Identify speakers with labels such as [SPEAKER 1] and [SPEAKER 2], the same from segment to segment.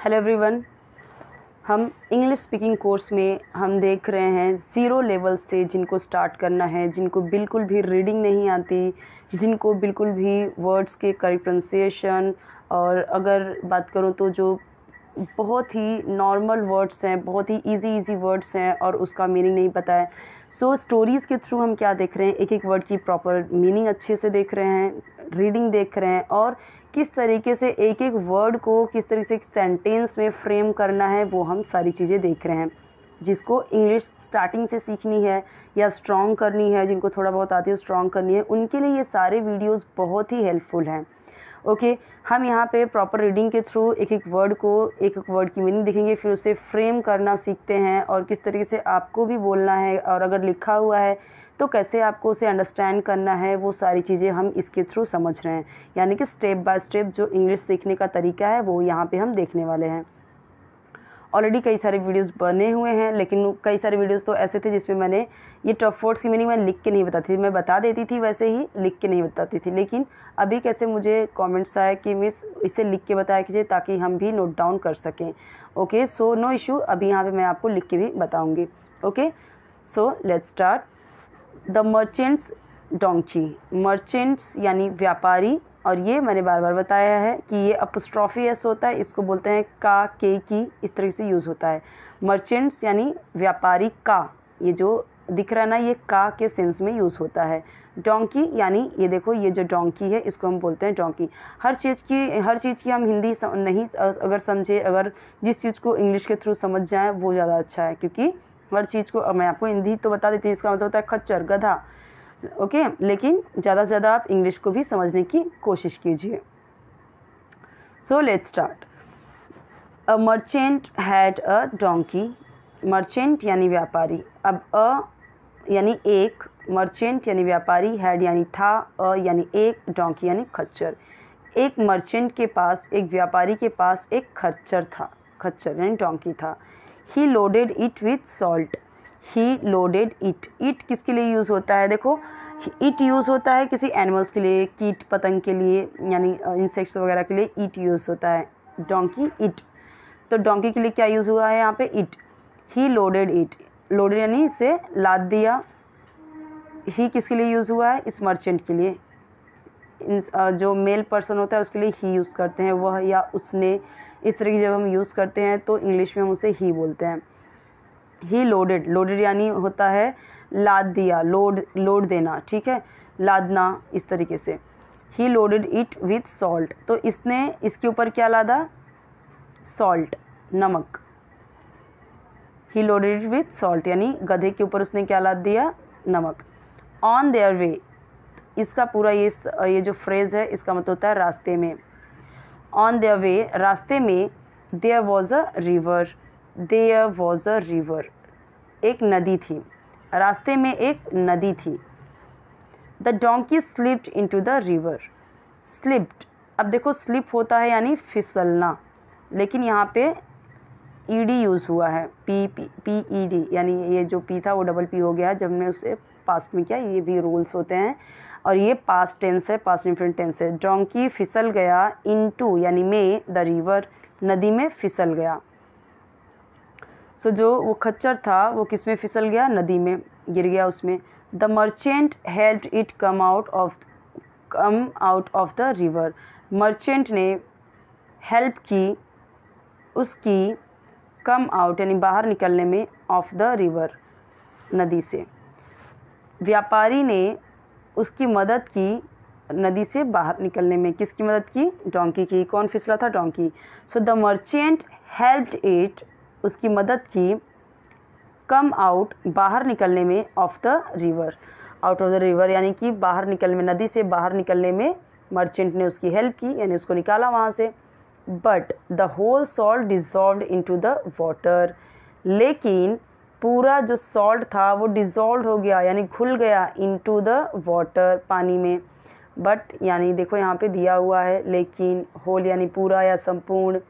[SPEAKER 1] Hello everyone, हम English speaking course में हम देख रहे हैं ज़ीरो लेवल से जिनको स्टार्ट करना है, जिनको बिल्कुल भी रीडिंग नहीं आती, जिनको बिल्कुल भी वर्ड्स के करेक्ट प्रोनाउंसिएशन और अगर बात करूँ तो जो बहुत ही नॉर्मल वर्ड्स हैं, बहुत ही इजी वर्ड्स हैं और उसका मीनिंग नहीं पता है। सो स्टोरीज़ के थ्रू हम क्या देख रहे हैं, एक एक वर्ड की प्रॉपर मीनिंग अच्छे से देख रहे हैं, रीडिंग देख रहे हैं और किस तरीके से एक एक वर्ड को किस तरीके से एक सेंटेंस में फ्रेम करना है, वो हम सारी चीज़ें देख रहे हैं। जिसको इंग्लिश स्टार्टिंग से सीखनी है या स्ट्रॉन्ग करनी है, जिनको थोड़ा बहुत आती है स्ट्रॉन्ग करनी है, उनके लिए ये सारे वीडियोस बहुत ही हेल्पफुल हैं। ओके, हम यहाँ पे प्रॉपर रीडिंग के थ्रू एक एक वर्ड की मीनिंग देखेंगे, फिर उसे फ्रेम करना सीखते हैं और किस तरीके से आपको भी बोलना है और अगर लिखा हुआ है तो कैसे आपको उसे अंडरस्टैंड करना है, वो सारी चीज़ें हम इसके थ्रू समझ रहे हैं। यानी कि स्टेप बाय स्टेप जो इंग्लिश सीखने का तरीका है वो यहाँ पे हम देखने वाले हैं। ऑलरेडी कई सारे वीडियोस बने हुए हैं, लेकिन कई सारे वीडियोस तो ऐसे थे जिसमें मैंने ये टफ वर्ड्स की मीनिंग मैं लिख के नहीं बताती थी, मैं बता देती थी वैसे ही, लिख के नहीं बताती थी। लेकिन अभी कैसे मुझे कमेंट्स आए कि मिस इसे लिख के बताया कीजिए ताकि हम भी नोट डाउन कर सकें। ओके, सो नो इशू, अभी यहाँ पे मैं आपको लिख के भी बताऊँगी। Okay, so let's start. The merchants donkey, merchants यानी व्यापारी, और ये मैंने बार बार बताया है कि ये अपस्ट्रॉफी एस होता है, इसको बोलते हैं का, के की, इस तरह से यूज़ होता है। मर्चेंट्स यानी व्यापारी का, ये जो दिख रहा है ना, ये का के सेंस में यूज़ होता है। डोंकी यानी ये देखो, ये जो डोंकी है इसको हम बोलते हैं डोंकी। हर चीज़ की हम हिंदी नहीं अगर समझे, अगर जिस चीज़ को इंग्लिश के थ्रू समझ जाए वो ज़्यादा अच्छा है, क्योंकि हर चीज़ को मैं आपको हिंदी तो बता देती हूँ, इसका मतलब होता है खच्चर, गधा। ओके, लेकिन ज़्यादा से ज़्यादा आप इंग्लिश को भी समझने की कोशिश कीजिए। So let's start. A merchant had a donkey, merchant यानी व्यापारी, अब अ यानी एक, मर्चेंट यानी व्यापारी, हैड यानी था, अ यानी एक, डोंकी यानी खच्चर। एक मर्चेंट के पास, एक व्यापारी के पास एक खच्चर था, खच्चर यानी डोंकी था। He loaded it with salt, he loaded it, it किसके लिए यूज़ होता है, देखो इट यूज़ होता है किसी एनिमल्स के लिए, कीट पतंग के लिए, यानी इंसेक्ट्स वगैरह के लिए इट यूज़ होता है, डोंकी इट। तो डोंकी के लिए क्या यूज़ हुआ है यहाँ पे, it. He loaded it, loaded यानी इसे लाद दिया। ही किसके लिए यूज़ हुआ है, इस मर्चेंट के लिए। जो मेल पर्सन होता है उसके लिए ही यूज़ करते हैं, वह या उसने, इस तरह की जब हम यूज़ करते हैं तो इंग्लिश में हम उसे ही बोलते हैं। ही लोडेड, लोडेड यानी होता है लाद दिया, लोड देना, ठीक है, लादना, इस तरीके से। ही लोडेड इट विथ सॉल्ट, तो इसने इसके ऊपर क्या लादा, सॉल्ट, नमक। ही लोडेड इट विथ सॉल्ट यानी गधे के ऊपर उसने क्या लाद दिया, नमक। ऑन देयर वे, इसका पूरा ये जो फ्रेज़ है इसका मतलब होता है रास्ते में। ऑन देयर वे, रास्ते में। There was a river, there was a river, एक नदी थी, रास्ते में एक नदी थी। The donkey slipped into the river, slipped, अब देखो स्लिप होता है यानी फिसलना, लेकिन यहाँ पे ईडी यूज़ हुआ है, पी ई डी, यानी ये जो पी था वो डबल पी हो गया जब मैं उसे पास्ट में किया, ये भी रूल्स होते हैं। और ये पास्ट टेंस है, पास्ट इंफिनिट टेंस है। डोंकी फिसल गया, इनटू यानी में, द रिवर, नदी में फिसल गया। सो जो वो खच्चर था वो किस में फिसल गया, नदी में गिर गया उसमें। The merchant helped it come out of the river, merchant ने हेल्प की उसकी, कम आउट यानी बाहर निकलने में, ऑफ द रिवर, नदी से। व्यापारी ने उसकी मदद की नदी से बाहर निकलने में, किसकी मदद की, डोंकी की। कौन फिसला था, donkey. So the merchant helped it, उसकी मदद की, कम आउट, बाहर निकलने में, of the river, out of the river यानी कि बाहर निकलने में, नदी से बाहर निकलने में मर्चेंट ने उसकी हेल्प की, यानी उसको निकाला वहाँ से। But the whole salt dissolved into the water, लेकिन पूरा जो सॉल्ट था वो डिजॉल्व हो गया यानी घुल गया, इनटू द वाटर, पानी में। बट यानी देखो यहाँ पे दिया हुआ है, लेकिन, होल यानी पूरा या संपूर्ण,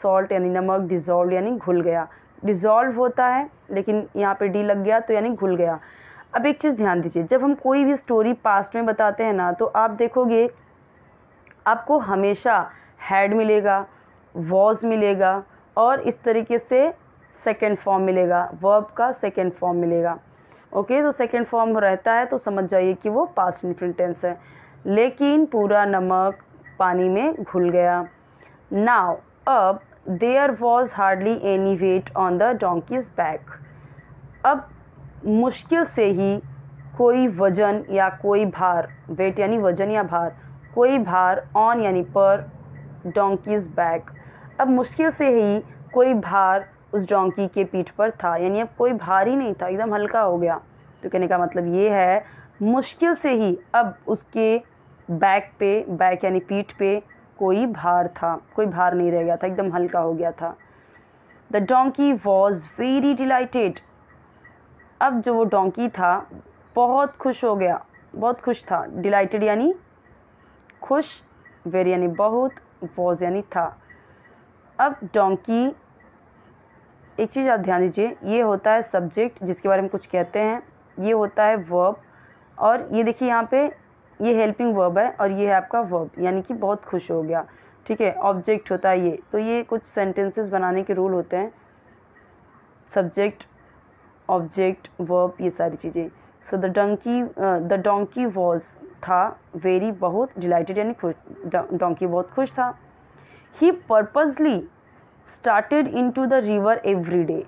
[SPEAKER 1] सॉल्ट यानी नमक, डिजॉल्व यानी घुल गया। डिजॉल्व होता है लेकिन यहाँ पे डी लग गया तो यानी घुल गया। अब एक चीज़ ध्यान दीजिए, जब हम कोई भी स्टोरी पास्ट में बताते हैं ना, तो आप देखोगे आपको हमेशा हैड मिलेगा, वॉज मिलेगा, और इस तरीके से सेकेंड फॉर्म मिलेगा, वर्ब का सेकेंड फॉर्म मिलेगा। ओके, तो सेकेंड फॉर्म रहता है तो समझ जाइए कि वो पास्ट इन्फिनिट टेंस है। लेकिन पूरा नमक पानी में घुल गया। नाउ अब there was hardly any weight on the donkey's back. अब मुश्किल से ही कोई वजन या कोई भार, वेट यानी वजन या भार, कोई भार ऑन यानी पर डोंकीज बैक, अब मुश्किल से ही कोई भार उस डोंकी के पीठ पर था, यानी अब कोई भार ही नहीं था, एकदम हल्का हो गया। तो कहने का मतलब ये है मुश्किल से ही अब उसके बैक पे, बैक यानी पीठ पे कोई भार था, कोई भार नहीं रह गया था, एकदम हल्का हो गया था। The donkey was very dilated. अब जो वो डोंकी था बहुत खुश हो गया, बहुत खुश था। डिलाइटेड यानी खुश, वेरी यानी बहुत, वॉज यानी था। अब डोंकी, एक चीज़ आप ध्यान दीजिए, ये होता है सब्जेक्ट जिसके बारे में कुछ कहते हैं, ये होता है वर्ब, और ये देखिए यहाँ पे ये हेल्पिंग वर्ब है और ये है आपका वर्ब, यानी कि बहुत खुश हो गया। ठीक है, ऑब्जेक्ट होता है ये। तो ये कुछ सेंटेंसेस बनाने के रूल होते हैं, सब्जेक्ट, ऑब्जेक्ट, वर्ब, ये सारी चीज़ें। सो द डोंकी वॉज था वेरी, बहुत, डिलाइटेड यानी खुश, डोंकी बहुत खुश था। He purposely started into the river every day.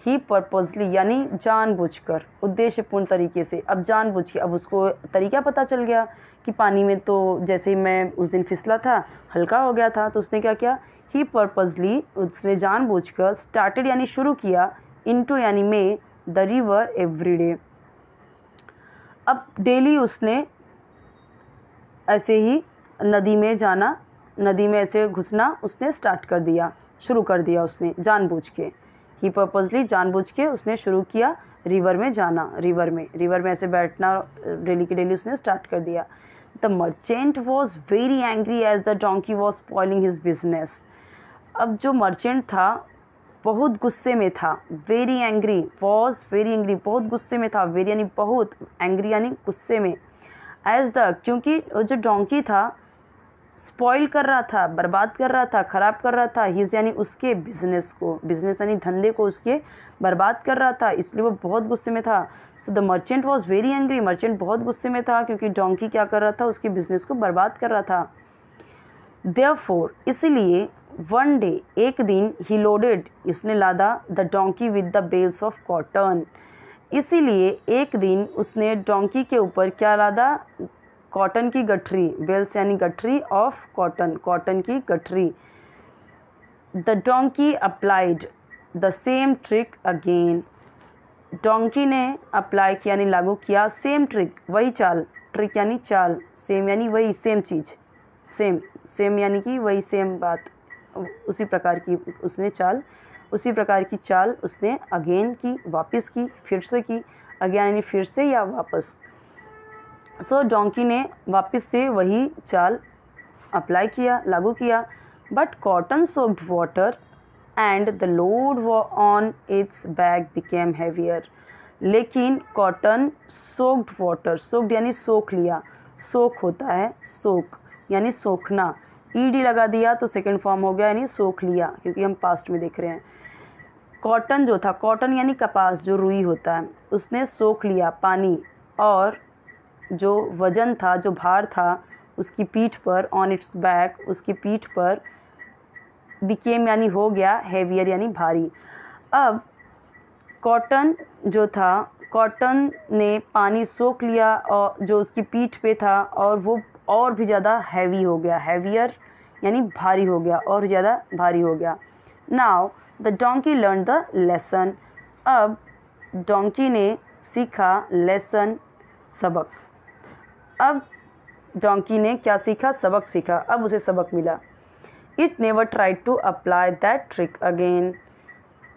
[SPEAKER 1] He purposely यानी जानबूझकर, उद्देश्यपूर्ण तरीके से। अब जानबूझ के, अब उसको तरीका पता चल गया कि पानी में तो जैसे ही मैं उस दिन फिसला था हल्का हो गया था, तो उसने क्या किया, ही पर्पजली, उसने जानबूझकर, स्टार्टेड यानी शुरू किया, इनटू यानी में, द रिवर एवरी डे। अब डेली उसने ऐसे ही नदी में जाना, नदी में ऐसे घुसना उसने स्टार्ट कर दिया, शुरू कर दिया उसने जानबूझ के। ही पर्पजली, जानबूझ के उसने शुरू किया रिवर में जाना, रिवर में ऐसे बैठना डेली की डेली उसने स्टार्ट कर दिया। The merchant was very angry as the donkey was spoiling his business. अब जो मर्चेंट था बहुत गुस्से में था, very angry, was very angry, बहुत गुस्से में था, वेरी यानी बहुत, एंग्री यानी गुस्से में। एज द, क्योंकि जो डोंकी था स्पॉइल कर रहा था, बर्बाद कर रहा था, ख़राब कर रहा था, हिज यानी उसके बिजनेस को, बिजनेस यानी धंधे को उसके बर्बाद कर रहा था, इसलिए वो बहुत गुस्से में था। So the merchant was very angry, merchant बहुत गुस्से में था क्योंकि डोंकी क्या कर रहा था, उसके बिजनेस को बर्बाद कर रहा था। देयरफॉर, इसीलिए, वन डे, एक दिन, ही लोडेड, उसने लादा, the donkey with the bales of cotton. इसीलिए एक दिन उसने डोंकी के ऊपर क्या लादा, कॉटन की गठरी, बेल्स यानी गठरी, ऑफ कॉटन, कॉटन की गठरी। The donkey applied the same trick again. Donkey ने अप्लाई किया यानी लागू किया, सेम ट्रिक, वही चाल, ट्रिक यानी चाल, सेम यानी वही, सेम चीज़, सेम यानी कि वही, सेम बात, उसी प्रकार की उसने चाल, उसी प्रकार की चाल उसने अगेन की, वापस की, फिर से की, अगेन यानी फिर से या वापस। सो डोंकी ने वापस से वही चाल अप्लाई किया, लागू किया। But cotton soaked water and the load on it's back became heavier. लेकिन कॉटन सोक्ड वाटर, सोक्ड यानी सोख लिया, सोख होता है सोख यानी सोखना, ईडी लगा दिया तो सेकंड फॉर्म हो गया यानी सोख लिया, क्योंकि हम पास्ट में देख रहे हैं। कॉटन जो था, कॉटन यानी कपास, जो रुई होता है, उसने सोख लिया पानी, और जो वजन था, जो भार था उसकी पीठ पर, ऑन इट्स बैक, उसकी पीठ पर, बिकेम यानी हो गया, हैवियर यानी भारी। अब कॉटन जो था, कॉटन ने पानी सोख लिया और जो उसकी पीठ पे था, और वो और भी ज़्यादा हैवी हो गया, हैवियर यानी भारी हो गया, और ज़्यादा भारी हो गया। Now the donkey learn the lesson. अब डोंकी ने सीखा लेसन, सबक। अब डोंकी ने क्या सीखा, सबक सीखा, अब उसे सबक मिला। It never tried to apply that trick again.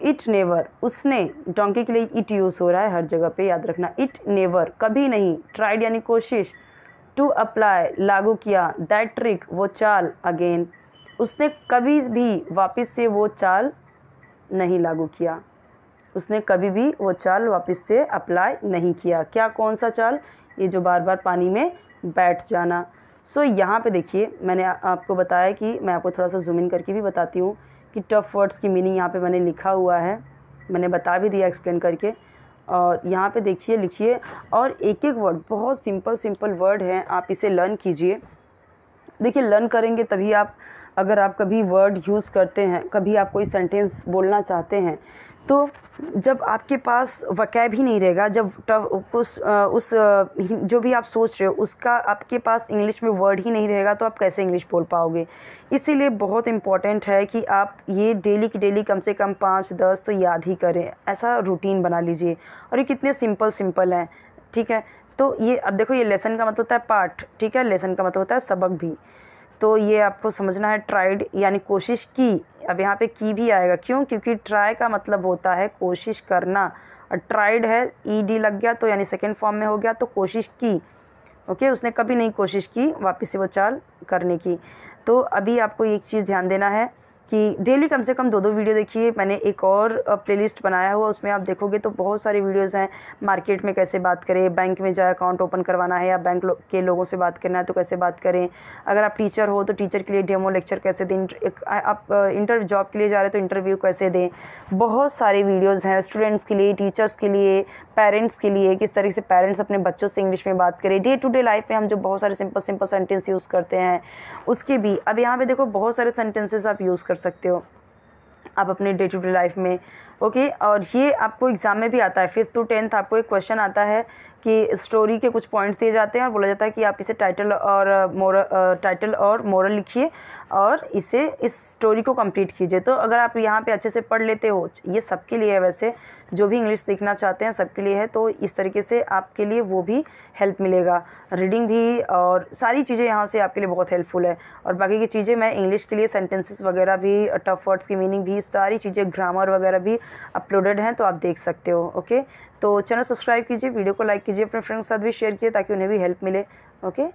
[SPEAKER 1] It never, उसने, डोंकी के लिए इट यूज़ हो रहा है हर जगह पे, याद रखना। इट नेवर, कभी नहीं, ट्राइड यानी कोशिश, टू अप्लाई लागू किया, दैट ट्रिक वो चाल, अगेन, उसने कभी भी वापस से वो चाल नहीं लागू किया, उसने कभी भी वो चाल वापस से अप्लाई नहीं किया। क्या, कौन सा चाल, ये जो बार बार पानी में बैठ जाना। सो यहाँ पे देखिए, मैंने आपको बताया कि मैं आपको थोड़ा सा जूम इन करके भी बताती हूँ कि टफ़ वर्ड्स की मीनिंग यहाँ पे मैंने लिखा हुआ है, मैंने बता भी दिया एक्सप्लेन करके। और यहाँ पे देखिए, लिखिए, और एक एक वर्ड बहुत सिंपल वर्ड हैं, आप इसे लर्न कीजिए। देखिए, लर्न करेंगे तभी आप, अगर आप कभी वर्ड यूज़ करते हैं, कभी आप कोई सेंटेंस बोलना चाहते हैं, तो जब आपके पास वोकैब ही नहीं रहेगा, जब जो भी आप सोच रहे हो उसका आपके पास इंग्लिश में वर्ड ही नहीं रहेगा, तो आप कैसे इंग्लिश बोल पाओगे। इसीलिए बहुत इम्पॉर्टेंट है कि आप ये डेली की डेली कम से कम 5-10 तो याद ही करें, ऐसा रूटीन बना लीजिए। और ये कितने सिंपल हैं, ठीक है। तो ये अब देखो, ये लेसन का मतलब होता है पाठ, ठीक है, लेसन का मतलब होता है सबक भी। तो ये आपको समझना है, ट्राइड यानी कोशिश की। अब यहाँ पे की भी आएगा, क्यों? क्योंकि ट्राई का मतलब होता है कोशिश करना, और ट्राइड है ईडी लग गया तो यानी सेकंड फॉर्म में हो गया, तो कोशिश की। ओके, उसने कभी नहीं कोशिश की वापस से वो चाल करने की। तो अभी आपको एक चीज़ ध्यान देना है कि डेली कम से कम 2-2 वीडियो देखिए। मैंने एक और प्लेलिस्ट बनाया हुआ, उसमें आप देखोगे तो बहुत सारी वीडियोज़ हैं। मार्केट में कैसे बात करें, बैंक में जाए अकाउंट ओपन करवाना है, या बैंक के लोगों से बात करना है तो कैसे बात करें। अगर आप टीचर हो तो टीचर के लिए डेमो लेक्चर कैसे दें, आप जॉब के लिए जा रहे हैं तो इंटरव्यू कैसे दें। बहुत सारी वीडियोज़ हैं स्टूडेंट्स के लिए, टीचर्स के लिए, पेरेंट्स के लिए, किस तरीके से पेरेंट्स अपने बच्चों से इंग्लिश में बात करें। डे टू डे लाइफ में हम जो बहुत सारे सिंपल सेंटेंस यूज़ करते हैं उसके भी, अब यहाँ पे देखो बहुत सारे सेंटेंसेस आप यूज़ कर सकते हो आप अपने डे टू डे लाइफ में। ओके, और ये आपको एग्ज़ाम में भी आता है। 5th to 10th आपको एक क्वेश्चन आता है कि स्टोरी के कुछ पॉइंट्स दिए जाते हैं और बोला जाता है कि आप इसे टाइटल और मोरल लिखिए और इस स्टोरी को कंप्लीट कीजिए। तो अगर आप यहाँ पे अच्छे से पढ़ लेते हो, ये सबके लिए है वैसे, जो भी इंग्लिश सीखना चाहते हैं सबके लिए है, तो इस तरीके से आपके लिए वो भी हेल्प मिलेगा। रीडिंग भी और सारी चीज़ें यहाँ से आपके लिए बहुत हेल्पफुल है। और बाकी की चीज़ें मैं इंग्लिश के लिए सेंटेंसेस वगैरह भी, टफ वर्ड्स की मीनिंग भी, सारी चीज़ें, ग्रामर वगैरह भी अपलोडेड हैं, तो आप देख सकते हो। ओके, तो चैनल सब्सक्राइब कीजिए, वीडियो को लाइक कीजिए, अपने फ्रेंड्स के साथ भी शेयर कीजिए ताकि उन्हें भी हेल्प मिले। ओके।